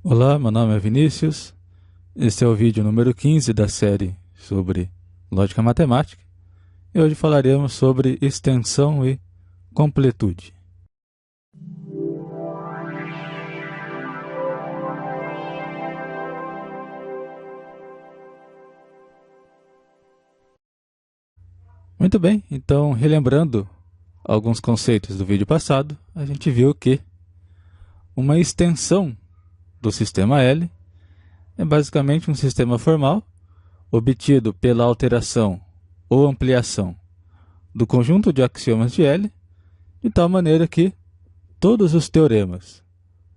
Olá, meu nome é Vinícius. Este é o vídeo número 15 da série sobre lógica matemática. E hoje falaremos sobre extensão e completude. Muito bem, então relembrando alguns conceitos do vídeo passado, a gente viu que uma extensão do sistema L é basicamente um sistema formal obtido pela alteração ou ampliação do conjunto de axiomas de L, de tal maneira que todos os teoremas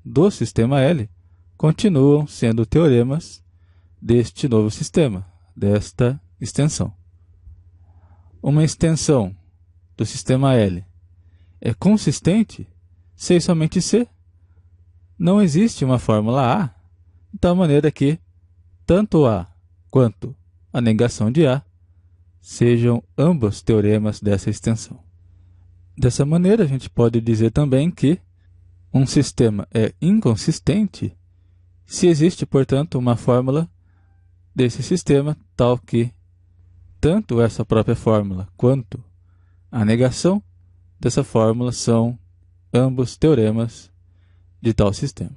do sistema L continuam sendo teoremas deste novo sistema, desta extensão. Uma extensão do sistema L é consistente se e somente se não existe uma fórmula A, de tal maneira que tanto A quanto a negação de A sejam ambos teoremas dessa extensão. Dessa maneira, a gente pode dizer também que um sistema é inconsistente se existe, portanto, uma fórmula desse sistema tal que tanto essa própria fórmula quanto a negação dessa fórmula são ambos teoremas de tal sistema.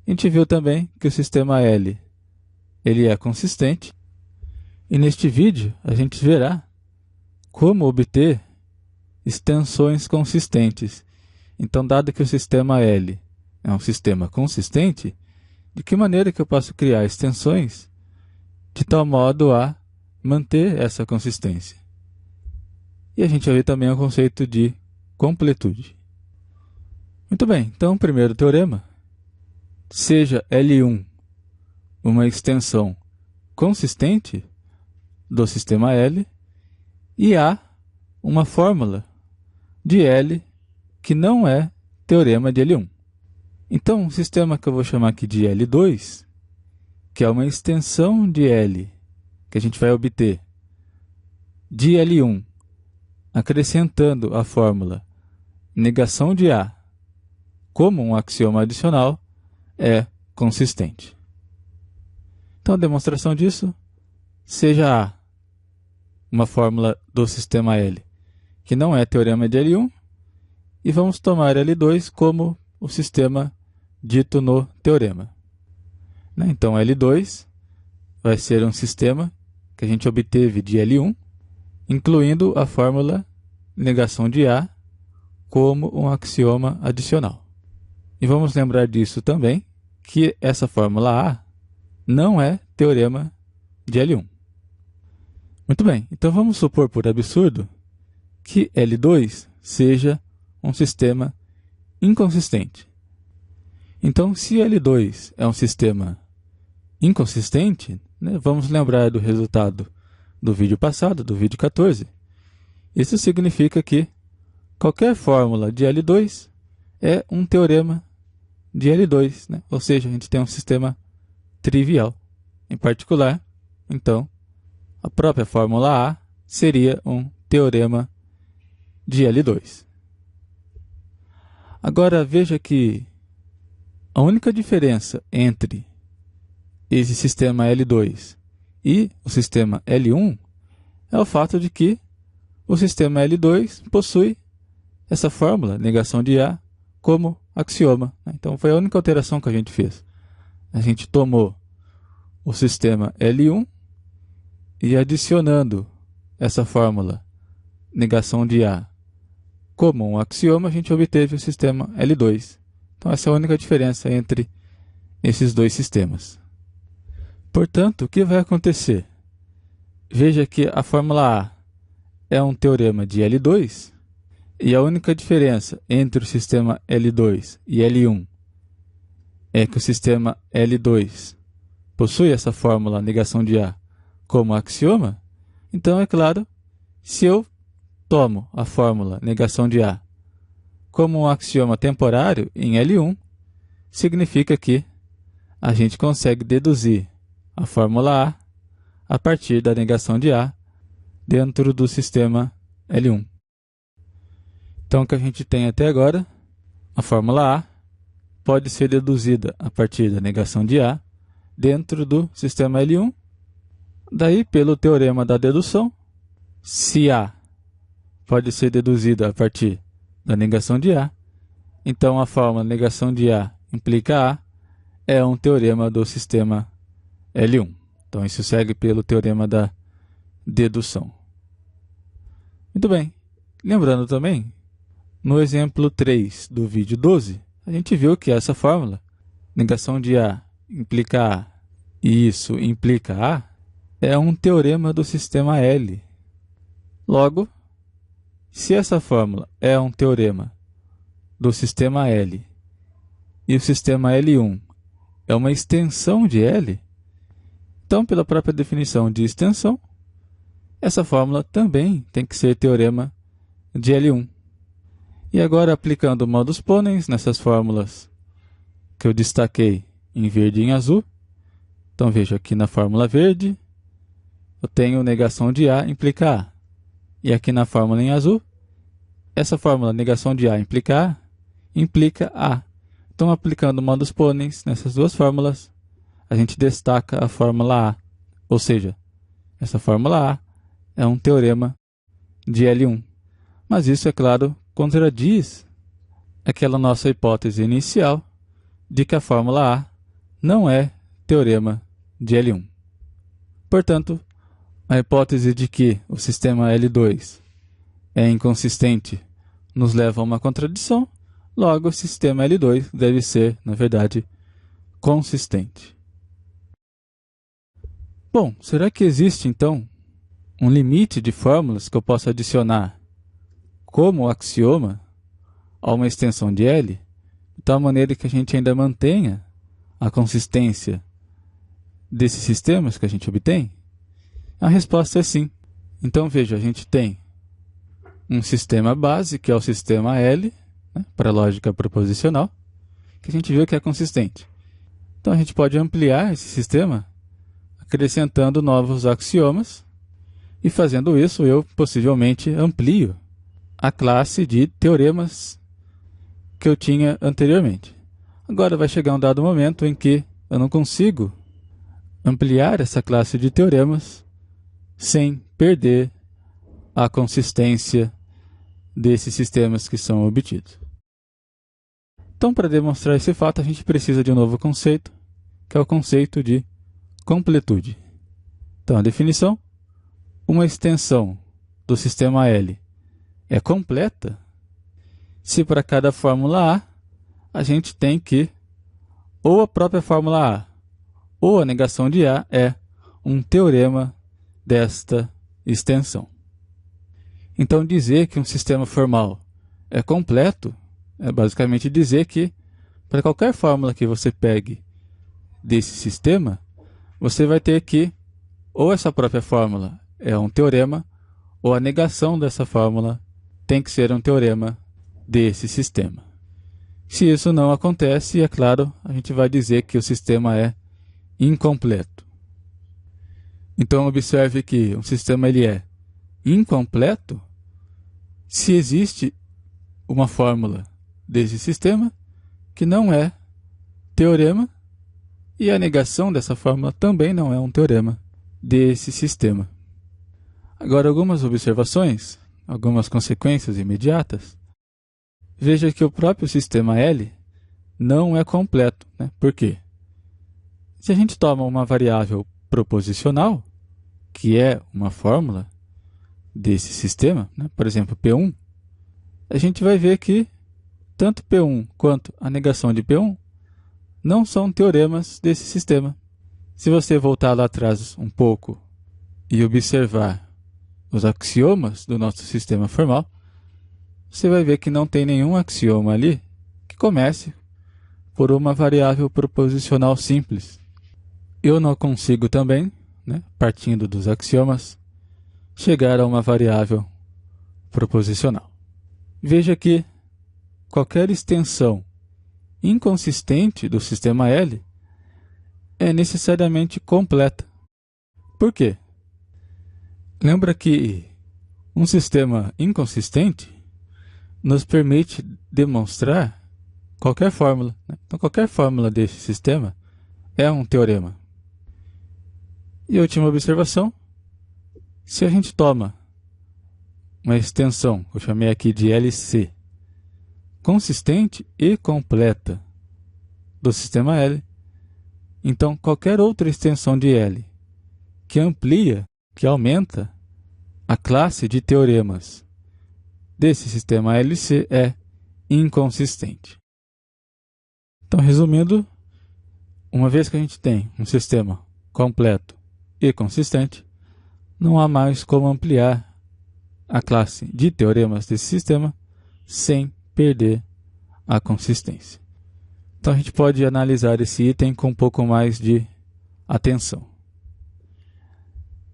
A gente viu também que o sistema L ele é consistente, e neste vídeo a gente verá como obter extensões consistentes. Então, dado que o sistema L é um sistema consistente, de que maneira que eu posso criar extensões de tal modo a manter essa consistência? E a gente vai ver também o conceito de completude. Muito bem, então o primeiro teorema: seja L1 uma extensão consistente do sistema L e há uma fórmula de L que não é teorema de L1. Então, um sistema que eu vou chamar aqui de L2, que é uma extensão de L que a gente vai obter de L1, acrescentando a fórmula negação de A como um axioma adicional, é consistente. Então, a demonstração disso: seja A uma fórmula do sistema L que não é teorema de L1, e vamos tomar L2 como o sistema dito no teorema. Então, L2 vai ser um sistema que a gente obteve de L1, incluindo a fórmula negação de A como um axioma adicional. E vamos lembrar disso também, que essa fórmula A não é teorema de L1. Muito bem, então vamos supor por absurdo que L2 seja um sistema inconsistente. Então, se L2 é um sistema inconsistente, vamos lembrar do resultado do vídeo passado, do vídeo 14. Isso significa que qualquer fórmula de L2 é um teorema de L2, ou seja, a gente tem um sistema trivial. Em particular, então, a própria fórmula A seria um teorema de L2. Agora, veja que a única diferença entre esse sistema L2 e o sistema L1 é o fato de que o sistema L2 possui essa fórmula, negação de A, como axioma. Então, foi a única alteração que a gente fez. A gente tomou o sistema L1 e, adicionando essa fórmula, negação de A, como um axioma, a gente obteve o sistema L2. Então, essa é a única diferença entre esses dois sistemas. Portanto, o que vai acontecer? Veja que a fórmula A é um teorema de L2, e a única diferença entre o sistema L2 e L1 é que o sistema L2 possui essa fórmula negação de A como axioma. Então, é claro, se eu tomo a fórmula negação de A como um axioma temporário em L1, significa que a gente consegue deduzir a fórmula A partir da negação de A dentro do sistema L1. Então, o que a gente tem até agora: a fórmula A pode ser deduzida a partir da negação de A dentro do sistema L1. Daí, pelo teorema da dedução, se A pode ser deduzida a partir da negação de A, então a fórmula negação de A implica A é um teorema do sistema L1. Então isso segue pelo teorema da dedução. Muito bem. Lembrando também, no exemplo 3 do vídeo 12, a gente viu que essa fórmula, negação de A implica A e isso implica A, é um teorema do sistema L. Logo, se essa fórmula é um teorema do sistema L e o sistema L1 é uma extensão de L, então, pela própria definição de extensão, essa fórmula também tem que ser teorema de L1. E agora, aplicando o modus ponens nessas fórmulas que eu destaquei em verde e em azul, então veja aqui na fórmula verde, eu tenho negação de A implica A. E aqui na fórmula em azul, essa fórmula negação de A implica A. Então, aplicando o modus ponens nessas duas fórmulas, a gente destaca a fórmula A. Ou seja, essa fórmula A é um teorema de L1. Mas isso, é claro, contradiz aquela nossa hipótese inicial de que a fórmula A não é teorema de L1. Portanto, a hipótese de que o sistema L2 é inconsistente nos leva a uma contradição, logo o sistema L2 deve ser, na verdade, consistente. Bom, será que existe, então, um limite de fórmulas que eu possa adicionar como axioma a uma extensão de L, de tal maneira que a gente ainda mantenha a consistência desses sistemas que a gente obtém? A resposta é sim. Então, veja, a gente tem um sistema base, que é o sistema L, né, para a lógica proposicional, que a gente viu que é consistente. Então, a gente pode ampliar esse sistema acrescentando novos axiomas, e fazendo isso, eu possivelmente amplio a classe de teoremas que eu tinha anteriormente. Agora vai chegar um dado momento em que eu não consigo ampliar essa classe de teoremas sem perder a consistência desses sistemas que são obtidos. Então, para demonstrar esse fato, a gente precisa de um novo conceito, que é o conceito de completude. Então, a definição: uma extensão do sistema L é completa se para cada fórmula A gente tem que ou a própria fórmula A ou a negação de A é um teorema desta extensão. Então, dizer que um sistema formal é completo é basicamente dizer que para qualquer fórmula que você pegue desse sistema, você vai ter que ou essa própria fórmula é um teorema, ou a negação dessa fórmula tem que ser um teorema desse sistema. Se isso não acontece, é claro, a gente vai dizer que o sistema é incompleto. Então, observe que um sistema ele é incompleto se existe uma fórmula desse sistema que não é teorema, e a negação dessa fórmula também não é um teorema desse sistema. Agora, algumas observações, algumas consequências imediatas. Veja que o próprio sistema L não é completo, né? Por quê? Se a gente toma uma variável proposicional, que é uma fórmula desse sistema, né? Por exemplo, P1, a gente vai ver que tanto P1 quanto a negação de P1 não são teoremas desse sistema. Se você voltar lá atrás um pouco e observar os axiomas do nosso sistema formal, você vai ver que não tem nenhum axioma ali que comece por uma variável proposicional simples. Eu não consigo também, né, partindo dos axiomas, chegar a uma variável proposicional. Veja que qualquer extensão inconsistente do sistema L é necessariamente completa. Por quê? Lembra que um sistema inconsistente nos permite demonstrar qualquer fórmula, né? Então, qualquer fórmula desse sistema é um teorema. E a última observação, se a gente toma uma extensão, que eu chamei aqui de LC, consistente e completa do sistema L, então qualquer outra extensão de L que amplia, que aumenta a classe de teoremas desse sistema LC é inconsistente. Então, resumindo, uma vez que a gente tem um sistema completo e consistente, não há mais como ampliar a classe de teoremas desse sistema sem perder a consistência. Então, a gente pode analisar esse item com um pouco mais de atenção.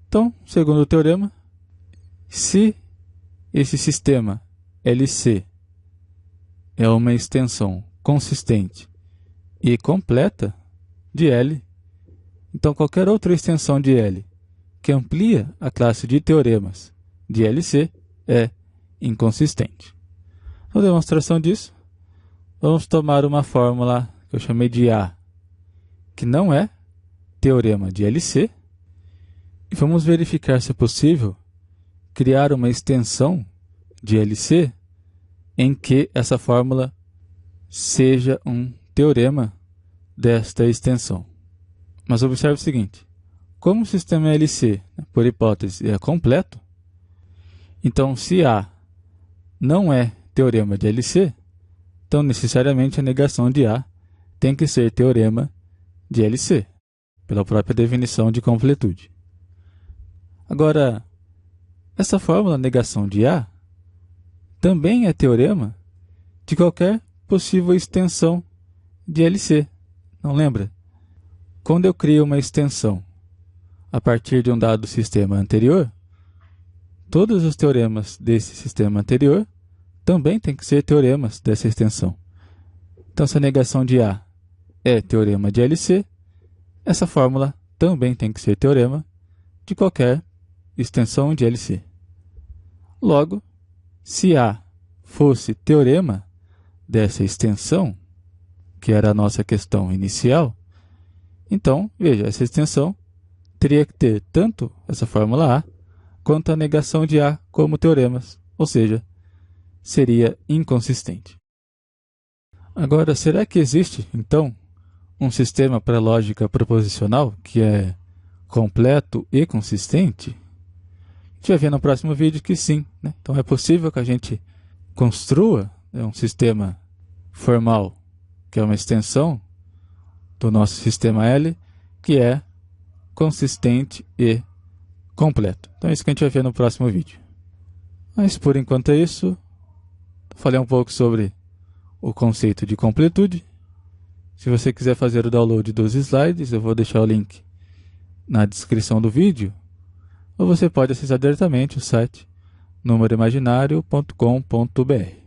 Então, segundo o teorema, se esse sistema LC é uma extensão consistente e completa de L, então qualquer outra extensão de L que amplia a classe de teoremas de LC é inconsistente. Para demonstração disso, vamos tomar uma fórmula que eu chamei de A, que não é teorema de LC, e vamos verificar se é possível criar uma extensão de LC em que essa fórmula seja um teorema desta extensão. Mas observe o seguinte, como o sistema LC, por hipótese, é completo, então se A não é teorema de LC, então necessariamente a negação de A tem que ser teorema de LC, pela própria definição de completude. Agora, essa fórmula negação de A também é teorema de qualquer possível extensão de LC. Não lembra? Quando eu crio uma extensão a partir de um dado sistema anterior, todos os teoremas desse sistema anterior também têm que ser teoremas dessa extensão. Então, se a negação de A é teorema de LC, essa fórmula também tem que ser teorema de qualquer extensão de LC. Logo, se A fosse teorema dessa extensão, que era a nossa questão inicial, então, veja, essa extensão teria que ter tanto essa fórmula A quanto a negação de A como teoremas, ou seja, seria inconsistente. Agora, será que existe, então, um sistema para lógica proposicional que é completo e consistente? A gente vai ver no próximo vídeo que sim, né? Então, é possível que a gente construa um sistema formal, que é uma extensão do nosso sistema L, que é consistente e completo. Então é isso que a gente vai ver no próximo vídeo. Mas por enquanto é isso. Falei um pouco sobre o conceito de completude. Se você quiser fazer o download dos slides, eu vou deixar o link na descrição do vídeo. Ou você pode acessar diretamente o site numeroimaginário.com.br.